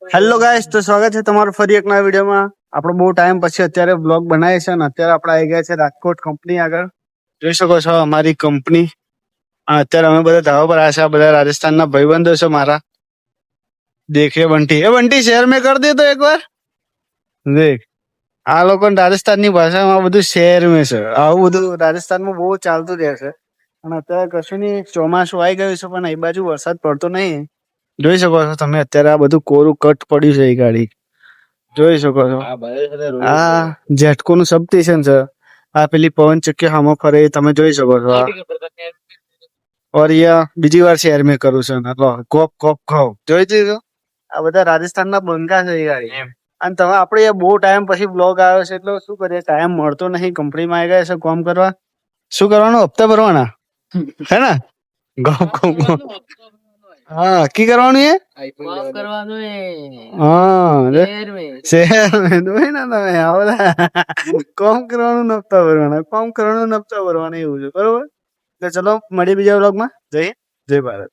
Hello guys, તો સ્વાગત છે તમારું ફરી એક નવા વિડીયોમાં. આપણો બહુ ટાઈમ પછી અત્યારે બ્લોગ બનાવીએ છે અને અત્યારે આપણે આવી ગયા છે રાજકોટ કંપની આગળ. જોઈ શકો છો અમારી કંપની. અત્યારે અમે બધા ધાબા પર આવ્યા છે. આ બધા રાજસ્થાનના ભાઈબંધો છે મારા. દેખે બંટી, એ બંટી શેર મેં કરી દે તો એકવાર દેખ. આ લોકો રાજસ્થાનની ભાષામાં બધું શહેર મેં છે. આવું બધું રાજસ્થાનમાં બહુ ચાલતું રહે છે. અને અત્યારે કશું નહીં, ચોમાસું આવી ગયું છે પણ એ બાજુ વરસાદ પડતો નહીં. જોઈ શકો છો તમે અત્યારે આ બધું કોરું કટ પડ્યું છે. એ ગાડી જોઈ શકો છો. આ જેટકો નું સબ સ્ટેશન છે. આ પેલી પવન ચક્કી હામો ફરે એ તમે જોઈ શકો છો. ઓર અહીંયા બીજી વાર શેર મેં કરું છું. કોપ કોપ ખાવ જોઈ દીધું. આ બધા રાજસ્થાનના બંગા છે એ ગાડી. અને તમે આપણે બહુ ટાઈમ પછી બ્લોગ આવ્યો છે એટલે શું કરીએ, ટાઈમ મળતો નહીં. કંપનીમાં આવી ગયા છે કામ કરવા. શું કરવાનું? હપ્તા ભરવાના હે ને? हाँ की करवानी है हाँ शहर में तो है ना તમે આવડા કોમ કરવાનું નફતા ભરવાના, કોમ કરવાનું નફતા ભરવાના એવું છે બરોબર. તો ચલો મળીએ બીજા વ્લોગમાં. જય ભારત.